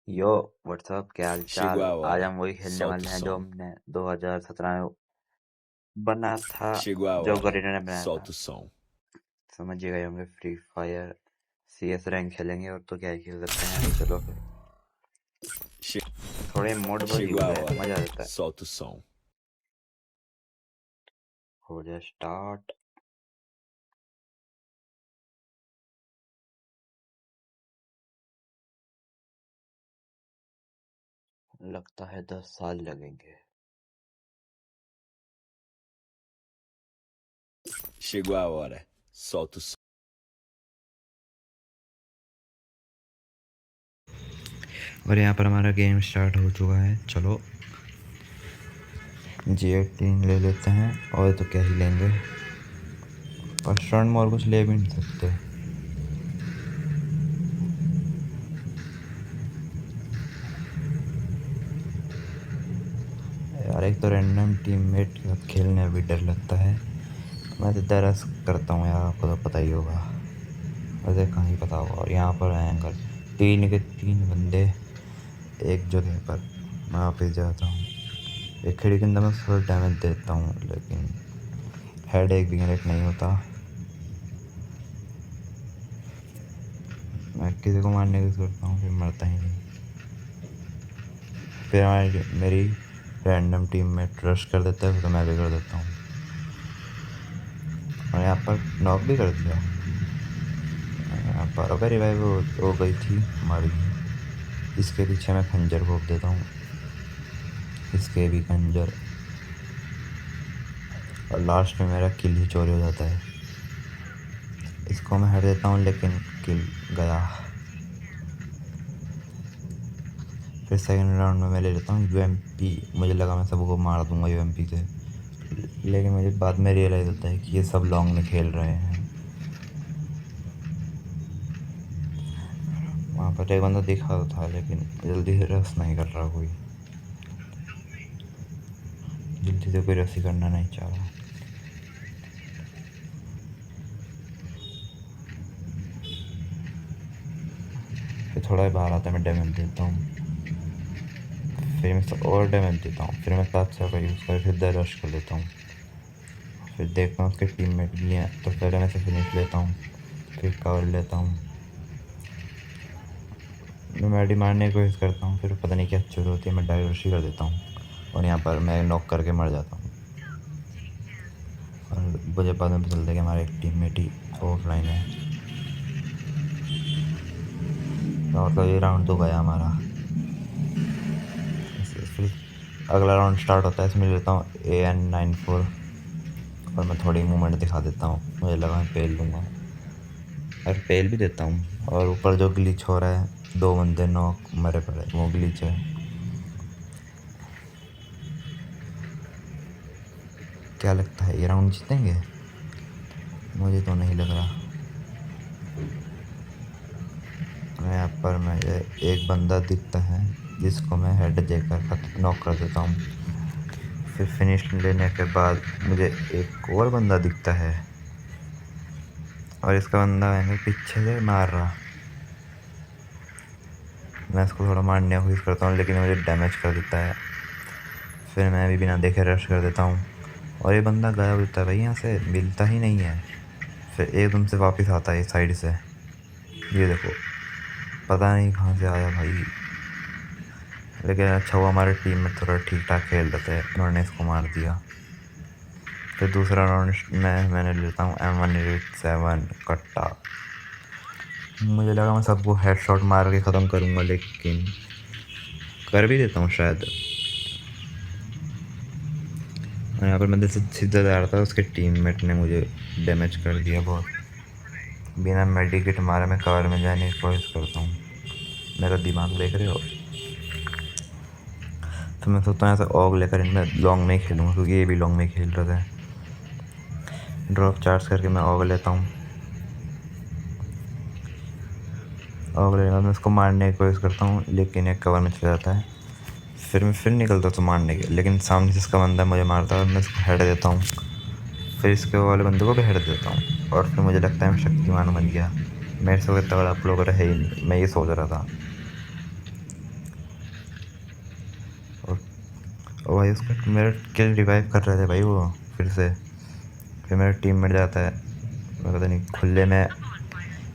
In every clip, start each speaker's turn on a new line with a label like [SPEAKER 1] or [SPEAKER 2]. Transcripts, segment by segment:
[SPEAKER 1] यो WhatsApp, क्या हाल
[SPEAKER 2] Chegou
[SPEAKER 1] चाल।
[SPEAKER 2] a
[SPEAKER 1] आज
[SPEAKER 2] hora.
[SPEAKER 1] हम वही खेलने
[SPEAKER 2] Solta o
[SPEAKER 1] वाले हैं जो
[SPEAKER 2] som.
[SPEAKER 1] हमने 2017 में बना था,
[SPEAKER 2] Chegou a
[SPEAKER 1] जो
[SPEAKER 2] hora.
[SPEAKER 1] गरीना ने बनाया था।
[SPEAKER 2] Solta o som.
[SPEAKER 1] समझ ही गए होंगे, फ्री फायर CS रैंक खेलेंगे, और तो क्या ही खेल सकते हैं। चलो फिर
[SPEAKER 2] Che-
[SPEAKER 1] थोड़े मोड बहुत
[SPEAKER 2] Chegou
[SPEAKER 1] यूज
[SPEAKER 2] a
[SPEAKER 1] है,
[SPEAKER 2] hora.
[SPEAKER 1] मजा आ जाता है।
[SPEAKER 2] Solta o som.
[SPEAKER 1] हो जाए स्टार्ट। लगता है 10 साल लगेंगे।
[SPEAKER 2] Chegou a hora. Solta o som.
[SPEAKER 1] और यहाँ पर हमारा गेम स्टार्ट हो चुका है। चलो G18 ले लेते हैं, और तो क्या ही लेंगे। फर्स्ट राउंड में और कुछ ले भी नहीं सकते। यार एक तो रैंडम टीममेट के साथ खेलने में भी डर लगता है। मैं तो दरअस करता हूँ यार, आपको तो पता ही होगा, वैसे कहाँ ही पता होगा। और यहाँ पर आएंगे 3 के 3 बंदे एक जगह पर। मैं वापस जाता हूँ। एक खिड़की के अंदर मैं फुल डैमेज देता हूँ, लेकिन हेड एक भी जनरेट नहीं होता। मैं किसी को मारने की करता हूँ, फिर मरता ही नहीं। फिर मेरी रैंडम टीम में रश कर देता है, तो मैं भी कर देता हूँ, और यहाँ पर नॉक भी कर दिया। यहाँ पर अगर रिवाइव हो गई थी, मर गई। इसके पीछे मैं खंजर भोंक देता हूँ, इसके भी खंजर, और लास्ट में मेरा किल ही चोरी हो जाता है। इसको मैं हट देता हूँ, लेकिन किल गया। फिर सेकंड राउंड में मैं ले लेता हूँ UMP। मुझे लगा मैं सबको मार दूंगा UMP से, लेकिन मुझे बाद में रियलाइज़ होता है कि ये सब लॉन्ग में खेल रहे हैं। वहाँ पर एक बंदा दिखा था, लेकिन जल्दी से रस नहीं कर रहा कोई। जल्दी से कोई रस ही करना नहीं चाह रहा। फिर थोड़ा बाहर आता है, मैं डैमेज देता हूँ, फिर मैं सब और डैमेज देता हूँ, फिर मैं 700 का यूज़ कर फिर रश कर लेता हूँ। फिर देखता हूँ उसके टीममेट भी हैं, तो पहले मैं से फिनिश लेता हूँ, फिर कवर लेता हूँ। मैं मैडी मारने की कोशिश करता हूँ, फिर पता नहीं क्या चोरी होती है, मैं डायवर्सी कर देता हूँ, और यहाँ पर मैं नॉक करके मर जाता हूँ। और मुझे बाद में पता चलता है कि हमारा एक टीममेट ही ऑफलाइन है। तो मतलब ये राउंड तो गया हमारा। फिर अगला राउंड स्टार्ट होता है, इसमें लेता हूँ AN94, और मैं थोड़ी मूवमेंट दिखा देता हूँ। मुझे लगा मैं पेल लूँगा, और पेल भी देता हूँ। और ऊपर जो ग्लिच हो रहा है, 2 बंदे नॉक मरे पड़े, वो ग्लिच है। क्या लगता है ये राउंड जीतेंगे? मुझे तो नहीं लग रहा। यहाँ पर मुझे एक बंदा दिखता है, जिसको मैं हेड देकर नॉक कर देता हूँ। फिर फिनिश लेने के बाद मुझे एक और बंदा दिखता है, और इसका बंदा हमें पीछे से मार रहा। मैं इसको थोड़ा मारने की कोशिश करता हूँ, लेकिन मुझे डैमेज कर देता है। फिर मैं भी बिना देखे रश कर देता हूँ, और ये बंदा गायब होता है भाई, यहाँ से मिलता ही नहीं है। फिर एकदम से वापस आता है इस साइड से, ये देखो, पता नहीं कहाँ से आया भाई। लेकिन अच्छा हुआ हमारे टीम में थोड़ा ठीक ठाक खेल रहे थे, उन्होंने इसको मार दिया। फिर दूसरा राउंड में मैंने लेता हूँ M187 कट्टा। मुझे लगा मैं सबको हेडशॉट मार के ख़त्म करूँगा, लेकिन कर भी देता हूँ शायद। और यहाँ पर मैं जैसे सीधा जा रहा था, उसके टीममेट ने मुझे डैमेज कर दिया बहुत। बिना मेडिकेट मारे मैं कवर में जाने की कोशिश करता हूँ। मेरा दिमाग देख रहे हो? तो मैं सोचता हूँ ऐसा ऑग लेकर इनमें लॉन्ग में खेलूँगा, क्योंकि ये भी लॉन्ग में खेल रहे थे। ड्रॉप चार्ज करके मैं ऑग लेता हूँ। ऑग लेने के बाद मैं उसको मारने की कोशिश करता हूँ, लेकिन एक कवर में चला जाता है। फिर मैं फिर निकलता हूँ तो मारने के, लेकिन सामने से इसका बंदा मुझे मारता है, और मैं इसको हेड देता हूँ। फिर इसके वाले बंदे को भी हेड देता हूँ, और फिर मुझे लगता है मैं शक्तिमान बन गया। मेरे से कोई तगड़ा आप लोग रहे ही नहीं, मैं ये सोच रहा था। और भाई उसका मेरा किल रिवाइव कर रहे थे भाई वो फिर से। फिर मेरा टीम मिट जाता है, मैं पता नहीं खुले में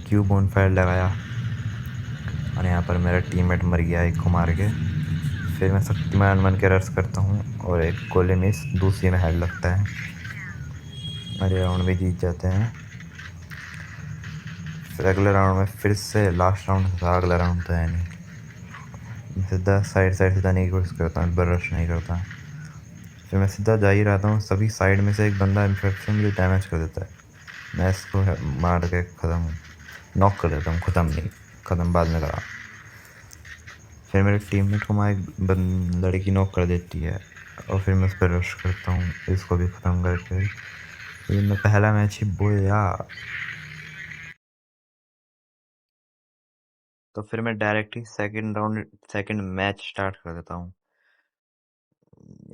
[SPEAKER 1] क्यों बोनफायर लगाया, और यहाँ पर मेरा टीममेट मर गया एक को मार के। फिर मैं शक्तिमान बन के रश करता हूँ और एक गोले मिस, दूसरी में हेड लगता है और ये राउंड भी जीत जाते हैं। फिर अगले राउंड में फिर से लास्ट राउंड था, अगला राउंड तो है नहीं, मैं सीधा साइड साइड से जाने की कोशिश करता हूँ, इस बार रश नहीं करता। फिर मैं सीधा जा ही रहता हूँ, सभी साइड में से एक बंदा इन्फेक्शन मुझे डैमेज कर देता है। मैं इसको मार के ख़त्म, नॉक कर देता हूँ, ख़त्म नहीं, ख़त्म बाद में करा। फिर मेरे टीममेट को वहाँ एक लड़की नॉक कर देती है और फिर मैं उस पर रश करता हूँ, इसको भी ख़त्म करके ये मैं पहला मैच ही बोया। तो फिर मैं डायरेक्ट ही सेकंड मैच स्टार्ट कर देता हूँ,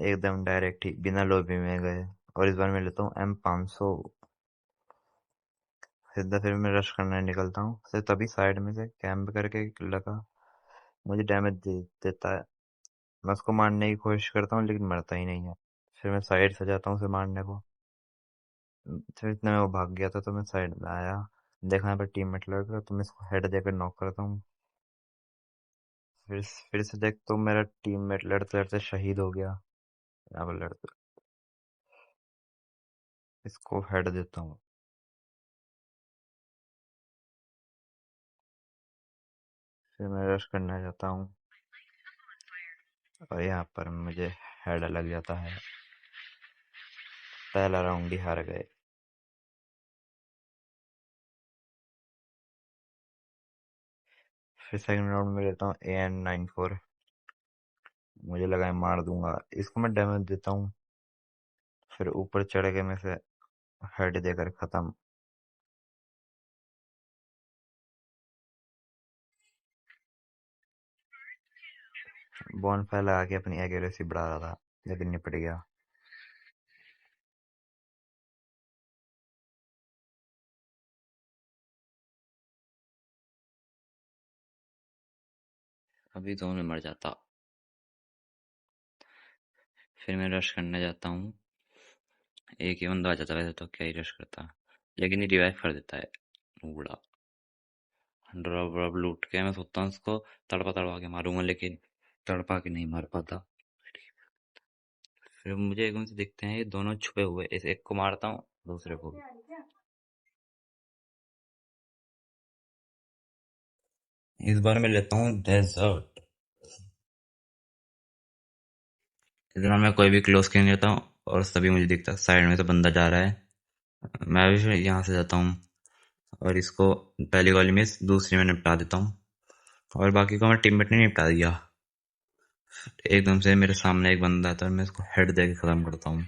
[SPEAKER 1] एकदम डायरेक्ट ही बिना लॉबी में गए। और इस बार मैं लेता हूँ M500। सीधा फिर मैं रश करने निकलता हूँ, फिर तभी साइड में से कैंप करके एक लगा मुझे डैमेज देता है। मैं उसको मारने की कोशिश करता हूँ लेकिन मरता ही नहीं है। फिर मैं साइड से जाता हूँ उसे मारने को। फिर इतने में वो भाग गया था तो मैं साइड में आया, देखा यहाँ पर टीममेट लड़ रहा तो मैं इसको हेड देकर नॉक करता हूँ। फिर से देख तो मेरा टीममेट लड़ते लड़ते शहीद हो गया। यहाँ पर लड़ते इसको हेड देता हूँ। फिर मैं रश करना चाहता हूँ और यहाँ पर मुझे हेड लग जाता है। पहला राउंड ही हार गए। फिर सेकंड राउंड में लेता हूँ AN94। मुझे लगा मैं मार दूंगा इसको, मैं डैमेज देता हूँ। फिर ऊपर चढ़ के मैं से हेड देकर खत्म। बॉनफायर लगा के अपनी एक्यूरेसी बढ़ा रहा था लेकिन निपट गया। अभी तो मैं मर जाता। फिर मैं रश करने जाता हूँ, एक ही बंदा आ जाता, वैसे तो क्या ही रश करता, लेकिन ये रिवाइव कर देता है बूढ़ा। ड्रॉप ड्रॉप लूट के मैं सोचता हूँ उसको तड़पा तड़पा के मारूंगा, लेकिन तड़पा के नहीं मार पाता। फिर मुझे एकदम से दिखते हैं ये दोनों छुपे हुए, इस एक को मारता हूँ, दूसरे को भी। इस बार मैं लेता हूँ डेजर्ट। इस बार मैं कोई भी क्लोज नहीं लेता हूँ और तभी मुझे दिखता है साइड में से बंदा जा रहा है। मैं भी फिर यहाँ से जाता हूँ और इसको पहली वाली में दूसरी में निपटा देता हूँ और बाकी को मैं टीममेट ने निपटा दिया। एकदम से मेरे सामने एक बंदा आता है, मैं इसको हेड देके खत्म करता हूँ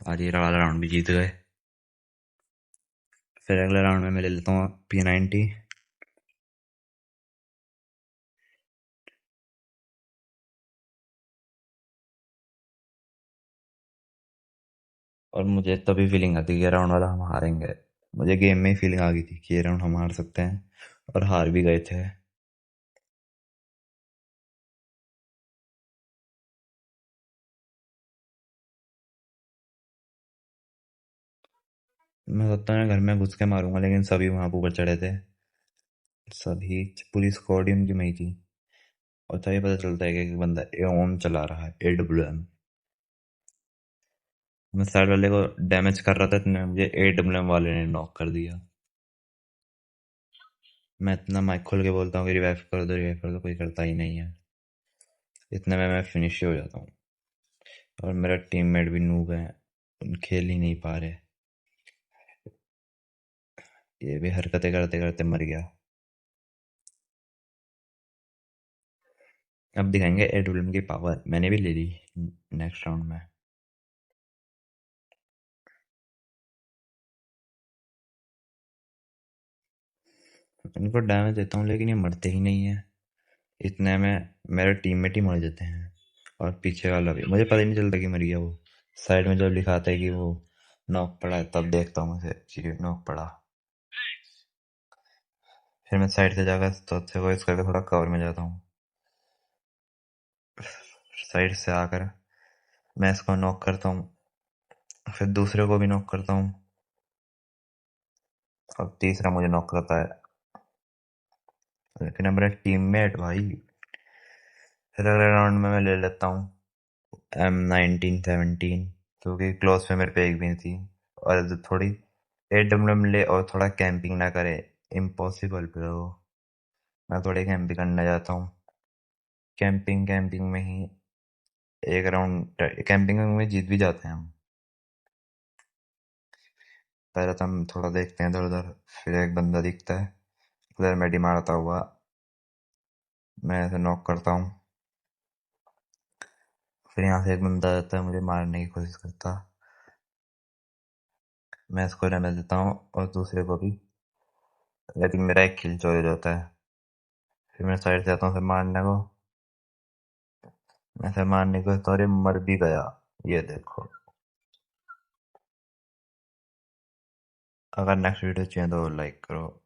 [SPEAKER 1] और ये वाला राउंड भी जीत गए। फिर अगले राउंड में मैं ले लेता हूँ P90। और मुझे तभी फीलिंग आती है कि ये राउंड वाला हम हारेंगे। मुझे गेम में ही फीलिंग आ गई थी कि ये राउंड हम हार सकते हैं, और हार भी गए थे। मैं सोचता हूँ घर में घुस के मारूंगा, लेकिन सभी वहां ऊपर चढ़े थे, सभी पूरी स्क्वाड ही उनकी में ही थी। और तभी पता चलता है कि एक बंदा एओन चला रहा है, AWM। मैं साइड वाले को डैमेज कर रहा था, इतने मुझे AWM वाले ने नॉक कर दिया। मैं इतना माइक खोल के बोलता हूँ कि रिवाइव कर दो, रिवाइव कर दो, कोई करता ही नहीं है। इतने में मैं फिनिश ही हो जाता हूँ और मेरा टीममेट भी नूब है, खेल ही नहीं पा रहे। ये भी हरकतें करते करते मर गया। अब दिखाएंगे AWM की पावर, मैंने भी ले ली नेक्स्ट राउंड में। इनको डैमेज देता हूँ लेकिन ये मरते ही नहीं है। इतने में मेरे टीममेट ही मर जाते हैं और पीछे वाला भी, मुझे पता ही नहीं चलता कि मर गया वो। साइड में जब लिखा आता है कि वो नॉक पड़ा है, तब देखता हूँ उसे कि नॉक पड़ा। फिर मैं साइड से जाकर तो से वॉइस करके थोड़ा कवर में जाता हूँ। साइड से आकर मैं इसको नॉक करता हूँ, फिर दूसरे को भी नॉक करता हूँ और तीसरा मुझे नॉक करता है, लेकिन मेरा टीममेट भाई। फिर अगले राउंड में मैं ले लेता हूँ M1917, क्योंकि क्लोज पे मेरे पे एक भी नहीं थी। और थोड़ी AWM ले और थोड़ा कैंपिंग ना करे, इम्पॉसिबल ब्रो। मैं थोड़ी कैंपिंग करने जाता हूँ, कैंपिंग में ही एक राउंड, कैंपिंग में जीत भी जाते हैं हम। पहले तो हम थोड़ा देखते हैं इधर उधर, फिर एक बंदा दिखता है उधर मेडी मारता हुआ, मैं ऐसे नॉक करता हूँ। फिर यहाँ से एक बंदा आता है, मुझे मारने की कोशिश करता, मैं इसको रहने देता हूँ और दूसरे को भी, लेकिन मेरा एक किल चोरी हो जाता है। फिर मैं साइड से आता हूँ उसे मारने को, मैं इसे मारने को तो अरे मर भी गया, ये देखो। अगर नेक्स्ट वीडियो चाहिए तो लाइक करो।